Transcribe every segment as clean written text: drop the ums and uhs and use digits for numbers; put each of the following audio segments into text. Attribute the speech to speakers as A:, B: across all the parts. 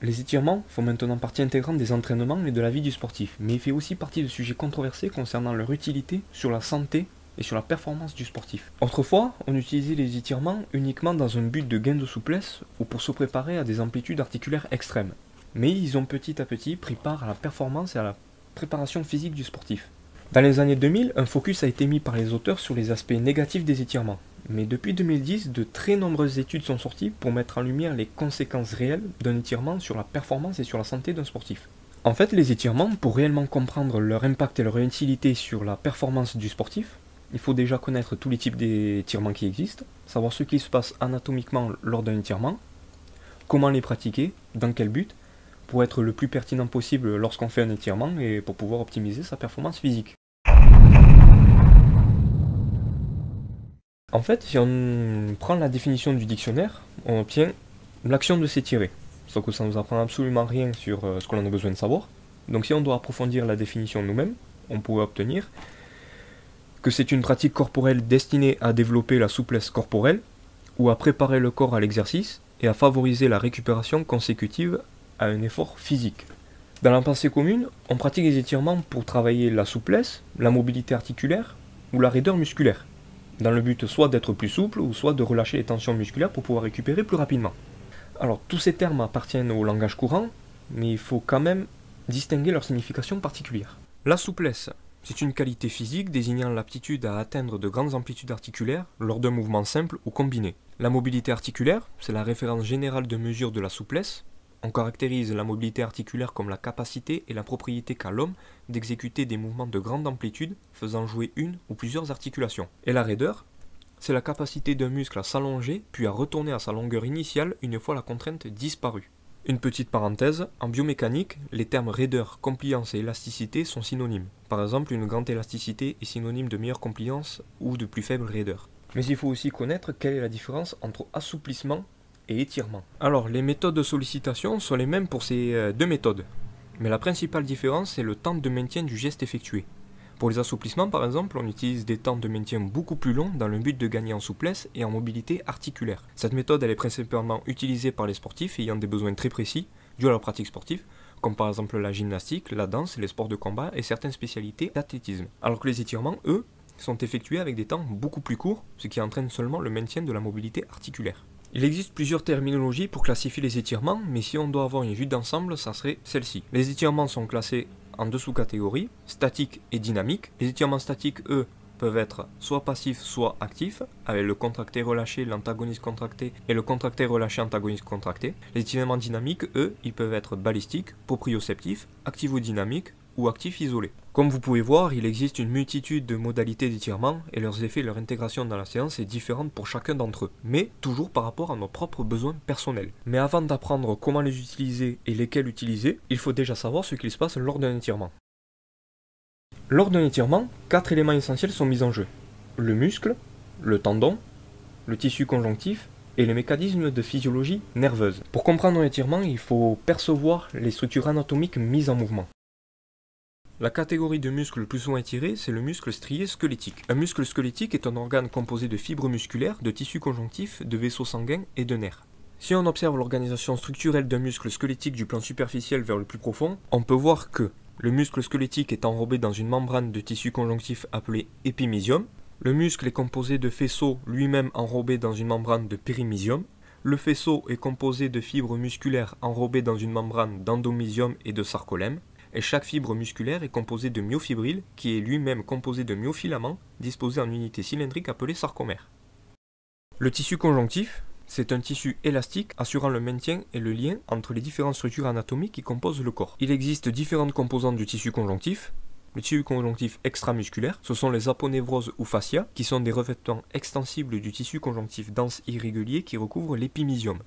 A: Les étirements font maintenant partie intégrante des entraînements et de la vie du sportif, mais il fait aussi partie de sujets controversés concernant leur utilité sur la santé et sur la performance du sportif. Autrefois, on utilisait les étirements uniquement dans un but de gain de souplesse ou pour se préparer à des amplitudes articulaires extrêmes. Mais ils ont petit à petit pris part à la performance et à la préparation physique du sportif. Dans les années 2000, un focus a été mis par les auteurs sur les aspects négatifs des étirements. Mais depuis 2010, de très nombreuses études sont sorties pour mettre en lumière les conséquences réelles d'un étirement sur la performance et sur la santé d'un sportif. En fait, les étirements, pour réellement comprendre leur impact et leur utilité sur la performance du sportif, il faut déjà connaître tous les types d'étirements qui existent, savoir ce qui se passe anatomiquement lors d'un étirement, comment les pratiquer, dans quel but, pour être le plus pertinent possible lorsqu'on fait un étirement et pour pouvoir optimiser sa performance physique. En fait, si on prend la définition du dictionnaire, on obtient l'action de s'étirer. Sauf que ça ne nous apprend absolument rien sur ce que l'on a besoin de savoir. Donc si on doit approfondir la définition nous-mêmes, on pourrait obtenir que c'est une pratique corporelle destinée à développer la souplesse corporelle ou à préparer le corps à l'exercice et à favoriser la récupération consécutive à un effort physique. Dans la pensée commune, on pratique les étirements pour travailler la souplesse, la mobilité articulaire ou la raideur musculaire, dans le but soit d'être plus souple ou soit de relâcher les tensions musculaires pour pouvoir récupérer plus rapidement. Alors tous ces termes appartiennent au langage courant, mais il faut quand même distinguer leur signification particulière. La souplesse, c'est une qualité physique désignant l'aptitude à atteindre de grandes amplitudes articulaires lors d'un mouvement simple ou combiné. La mobilité articulaire, c'est la référence générale de mesure de la souplesse. On caractérise la mobilité articulaire comme la capacité et la propriété qu'a l'homme d'exécuter des mouvements de grande amplitude faisant jouer une ou plusieurs articulations. Et la raideur, c'est la capacité d'un muscle à s'allonger puis à retourner à sa longueur initiale une fois la contrainte disparue. Une petite parenthèse, en biomécanique, les termes raideur, compliance et élasticité sont synonymes. Par exemple, une grande élasticité est synonyme de meilleure compliance ou de plus faible raideur. Mais il faut aussi connaître quelle est la différence entre assouplissement et étirement. Alors, les méthodes de sollicitation sont les mêmes pour ces deux méthodes, mais la principale différence c'est le temps de maintien du geste effectué. Pour les assouplissements par exemple, on utilise des temps de maintien beaucoup plus longs dans le but de gagner en souplesse et en mobilité articulaire. Cette méthode elle est principalement utilisée par les sportifs ayant des besoins très précis dus à leur pratique sportive, comme par exemple la gymnastique, la danse, les sports de combat et certaines spécialités d'athlétisme. Alors que les étirements, eux, sont effectués avec des temps beaucoup plus courts, ce qui entraîne seulement le maintien de la mobilité articulaire. Il existe plusieurs terminologies pour classifier les étirements, mais si on doit avoir une vue d'ensemble, ça serait celle-ci. Les étirements sont classés en deux sous-catégories, statiques et dynamiques. Les étirements statiques, eux, peuvent être soit passifs, soit actifs, avec le contracté relâché, l'antagoniste contracté et le contracté relâché, antagoniste contracté. Les étirements dynamiques, eux, ils peuvent être balistiques, proprioceptifs, activo-dynamiques ou actifs isolés. Comme vous pouvez voir, il existe une multitude de modalités d'étirement et leurs effets et leur intégration dans la séance est différente pour chacun d'entre eux, mais toujours par rapport à nos propres besoins personnels. Mais avant d'apprendre comment les utiliser et lesquels utiliser, il faut déjà savoir ce qu'il se passe lors d'un étirement. Lors d'un étirement, 4 éléments essentiels sont mis en jeu. Le muscle, le tendon, le tissu conjonctif et les mécanismes de physiologie nerveuse. Pour comprendre un étirement, il faut percevoir les structures anatomiques mises en mouvement. La catégorie de muscle le plus souvent étiré, c'est le muscle strié squelettique. Un muscle squelettique est un organe composé de fibres musculaires, de tissus conjonctifs, de vaisseaux sanguins et de nerfs. Si on observe l'organisation structurelle d'un muscle squelettique du plan superficiel vers le plus profond, on peut voir que le muscle squelettique est enrobé dans une membrane de tissu conjonctif appelée épimysium. Le muscle est composé de faisceau lui-même enrobé dans une membrane de périmysium. Le faisceau est composé de fibres musculaires enrobées dans une membrane d'endomysium et de sarcolème. Et chaque fibre musculaire est composée de myofibrille, qui est lui-même composé de myofilaments, disposés en unités cylindriques appelées sarcomères. Le tissu conjonctif, c'est un tissu élastique assurant le maintien et le lien entre les différentes structures anatomiques qui composent le corps. Il existe différentes composantes du tissu conjonctif. Le tissu conjonctif extramusculaire, ce sont les aponevroses ou fascias, qui sont des revêtements extensibles du tissu conjonctif dense et irrégulier qui recouvre l'épimysium.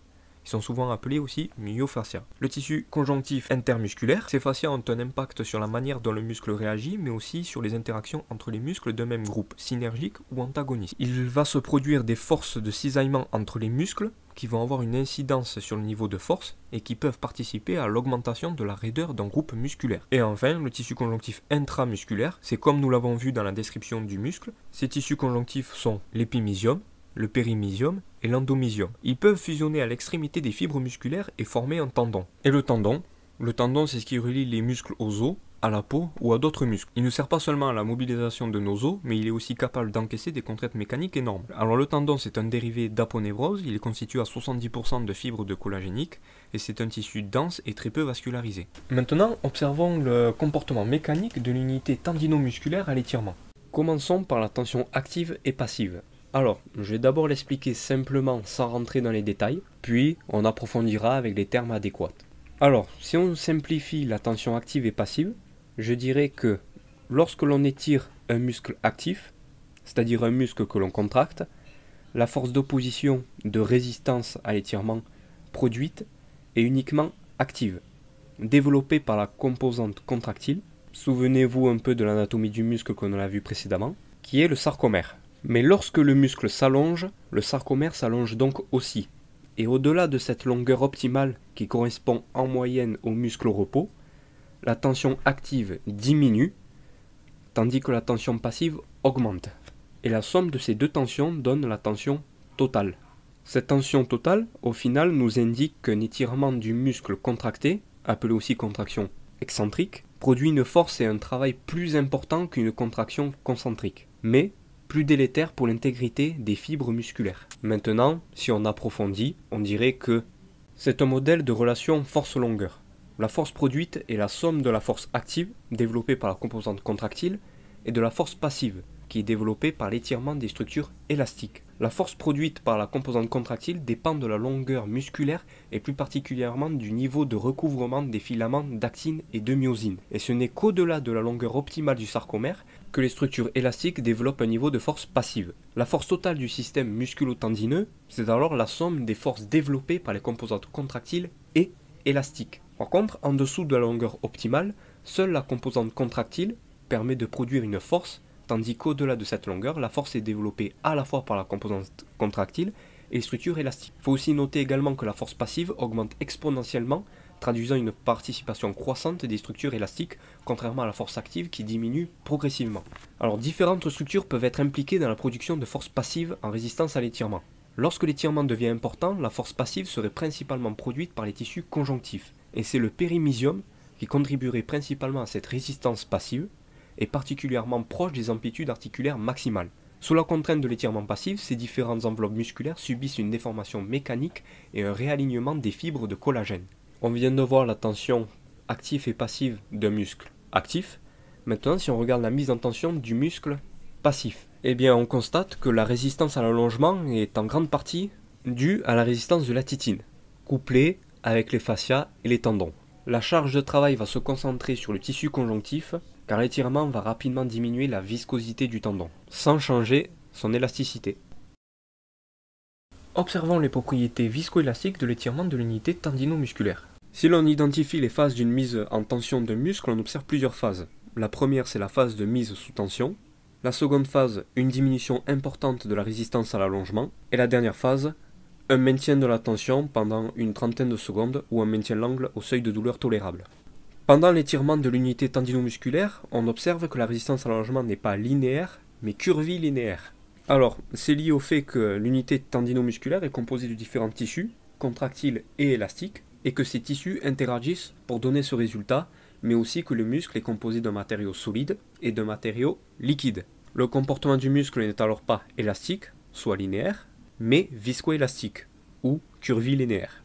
A: Ils sont souvent appelés aussi myofascias. Le tissu conjonctif intermusculaire, ces fascias ont un impact sur la manière dont le muscle réagit, mais aussi sur les interactions entre les muscles d'un même groupe, synergiques ou antagonistes. Il va se produire des forces de cisaillement entre les muscles, qui vont avoir une incidence sur le niveau de force, et qui peuvent participer à l'augmentation de la raideur d'un groupe musculaire. Et enfin, le tissu conjonctif intramusculaire, c'est comme nous l'avons vu dans la description du muscle. Ces tissus conjonctifs sont l'épimysium, le périmysium et l'endomysium. Ils peuvent fusionner à l'extrémité des fibres musculaires et former un tendon. Et le tendon, c'est ce qui relie les muscles aux os, à la peau ou à d'autres muscles. Il ne sert pas seulement à la mobilisation de nos os, mais il est aussi capable d'encaisser des contraintes mécaniques énormes. Alors le tendon, c'est un dérivé d'aponévrose, il est constitué à 70% de fibres de collagénique, et c'est un tissu dense et très peu vascularisé. Maintenant, observons le comportement mécanique de l'unité tendinomusculaire à l'étirement. Commençons par la tension active et passive. Alors, je vais d'abord l'expliquer simplement sans rentrer dans les détails, puis on approfondira avec les termes adéquats. Alors, si on simplifie la tension active et passive, je dirais que lorsque l'on étire un muscle actif, c'est-à-dire un muscle que l'on contracte, la force d'opposition de résistance à l'étirement produite est uniquement active, développée par la composante contractile. Souvenez-vous un peu de l'anatomie du muscle qu'on a vu précédemment, qui est le sarcomère. Mais lorsque le muscle s'allonge, le sarcomère s'allonge donc aussi. Et au-delà de cette longueur optimale qui correspond en moyenne au muscle au repos, la tension active diminue, tandis que la tension passive augmente. Et la somme de ces deux tensions donne la tension totale. Cette tension totale, au final, nous indique qu'un étirement du muscle contracté, appelé aussi contraction excentrique, produit une force et un travail plus important qu'une contraction concentrique, mais plus délétère pour l'intégrité des fibres musculaires. Maintenant, si on approfondit, on dirait que c'est un modèle de relation force-longueur. La force produite est la somme de la force active, développée par la composante contractile, et de la force passive, qui est développée par l'étirement des structures élastiques. La force produite par la composante contractile dépend de la longueur musculaire et plus particulièrement du niveau de recouvrement des filaments d'actine et de myosine. Et ce n'est qu'au-delà de la longueur optimale du sarcomère que les structures élastiques développent un niveau de force passive. La force totale du système musculo-tendineux, c'est alors la somme des forces développées par les composantes contractiles et élastiques. Par contre, en dessous de la longueur optimale, seule la composante contractile permet de produire une force, tandis qu'au-delà de cette longueur, la force est développée à la fois par la composante contractile et les structures élastiques. Il faut aussi noter également que la force passive augmente exponentiellement, traduisant une participation croissante des structures élastiques, contrairement à la force active qui diminue progressivement. Alors, différentes structures peuvent être impliquées dans la production de force passive en résistance à l'étirement. Lorsque l'étirement devient important, la force passive serait principalement produite par les tissus conjonctifs, et c'est le périmysium qui contribuerait principalement à cette résistance passive, est particulièrement proche des amplitudes articulaires maximales. Sous la contrainte de l'étirement passif, ces différentes enveloppes musculaires subissent une déformation mécanique et un réalignement des fibres de collagène. On vient de voir la tension active et passive d'un muscle actif. Maintenant, si on regarde la mise en tension du muscle passif, eh bien on constate que la résistance à l'allongement est en grande partie due à la résistance de la titine, couplée avec les fascias et les tendons. La charge de travail va se concentrer sur le tissu conjonctif, car l'étirement va rapidement diminuer la viscosité du tendon, sans changer son élasticité. Observons les propriétés viscoélastiques de l'étirement de l'unité tendinomusculaire. Si l'on identifie les phases d'une mise en tension d'un muscle, on observe plusieurs phases. La première, c'est la phase de mise sous tension. La seconde phase, une diminution importante de la résistance à l'allongement. Et la dernière phase, un maintien de la tension pendant une trentaine de secondes ou un maintien de l'angle au seuil de douleur tolérable. Pendant l'étirement de l'unité tendinomusculaire, on observe que la résistance à l'allongement n'est pas linéaire, mais curvilinéaire. Alors, c'est lié au fait que l'unité tendinomusculaire est composée de différents tissus, contractiles et élastiques, et que ces tissus interagissent pour donner ce résultat, mais aussi que le muscle est composé d'un matériau solide et d'un matériau liquide. Le comportement du muscle n'est alors pas élastique, soit linéaire, mais viscoélastique, ou curvilinéaire.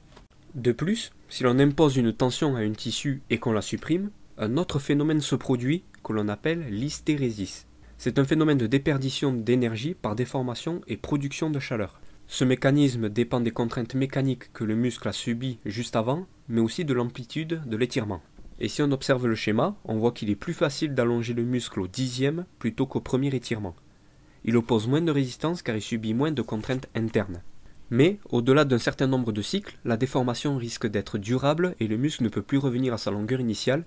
A: De plus, si l'on impose une tension à un tissu et qu'on la supprime, un autre phénomène se produit que l'on appelle l'hystérésis. C'est un phénomène de déperdition d'énergie par déformation et production de chaleur. Ce mécanisme dépend des contraintes mécaniques que le muscle a subies juste avant, mais aussi de l'amplitude de l'étirement. Et si on observe le schéma, on voit qu'il est plus facile d'allonger le muscle au 10e plutôt qu'au premier étirement. Il oppose moins de résistance car il subit moins de contraintes internes. Mais, au-delà d'un certain nombre de cycles, la déformation risque d'être durable et le muscle ne peut plus revenir à sa longueur initiale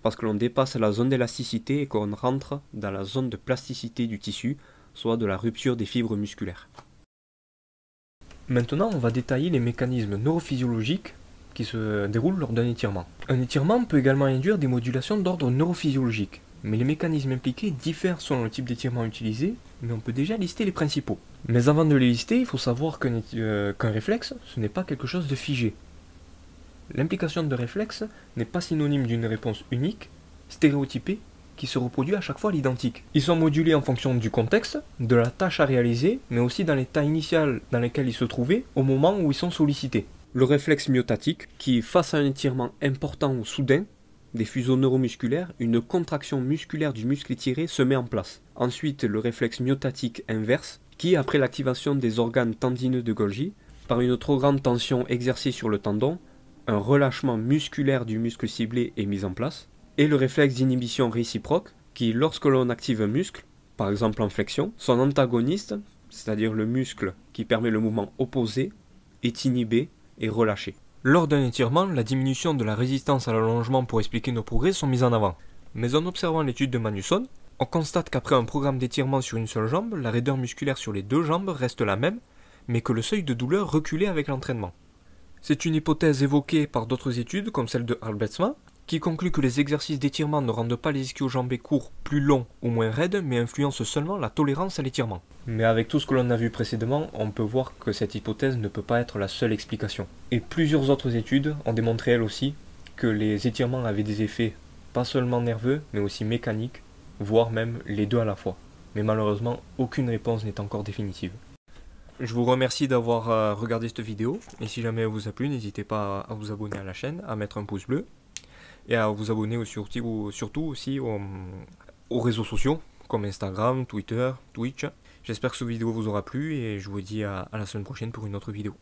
A: parce que l'on dépasse la zone d'élasticité et qu'on rentre dans la zone de plasticité du tissu, soit de la rupture des fibres musculaires. Maintenant, on va détailler les mécanismes neurophysiologiques qui se déroulent lors d'un étirement. Un étirement peut également induire des modulations d'ordre neurophysiologique. mais les mécanismes impliqués diffèrent selon le type d'étirement utilisé, mais on peut déjà lister les principaux. Mais avant de les lister, il faut savoir qu'un réflexe, ce n'est pas quelque chose de figé. L'implication de réflexe n'est pas synonyme d'une réponse unique, stéréotypée, qui se reproduit à chaque fois à l'identique. Ils sont modulés en fonction du contexte, de la tâche à réaliser, mais aussi dans l'état initial dans lequel ils se trouvaient au moment où ils sont sollicités. Le réflexe myotatique, qui face à un étirement important ou soudain, des fuseaux neuromusculaires, une contraction musculaire du muscle étiré se met en place. Ensuite, le réflexe myotatique inverse, qui, après l'activation des organes tendineux de Golgi, par une trop grande tension exercée sur le tendon, un relâchement musculaire du muscle ciblé est mis en place, et le réflexe d'inhibition réciproque, qui, lorsque l'on active un muscle, par exemple en flexion, son antagoniste, c'est-à-dire le muscle qui permet le mouvement opposé, est inhibé et relâché. Lors d'un étirement, la diminution de la résistance à l'allongement pour expliquer nos progrès sont mises en avant. Mais en observant l'étude de Magnusson, on constate qu'après un programme d'étirement sur une seule jambe, la raideur musculaire sur les deux jambes reste la même, mais que le seuil de douleur reculait avec l'entraînement. C'est une hypothèse évoquée par d'autres études, comme celle de Albetsma, qui conclut que les exercices d'étirement ne rendent pas les ischio-jambés courts plus longs ou moins raides, mais influencent seulement la tolérance à l'étirement. Mais avec tout ce que l'on a vu précédemment, on peut voir que cette hypothèse ne peut pas être la seule explication. Et plusieurs autres études ont démontré elles aussi que les étirements avaient des effets pas seulement nerveux, mais aussi mécaniques, voire même les deux à la fois. Mais malheureusement, aucune réponse n'est encore définitive. Je vous remercie d'avoir regardé cette vidéo, et si jamais elle vous a plu, n'hésitez pas à vous abonner à la chaîne, à mettre un pouce bleu, et à vous abonner surtout aussi aux réseaux sociaux, comme Instagram, Twitter, Twitch. J'espère que cette vidéo vous aura plu, et je vous dis à la semaine prochaine pour une autre vidéo.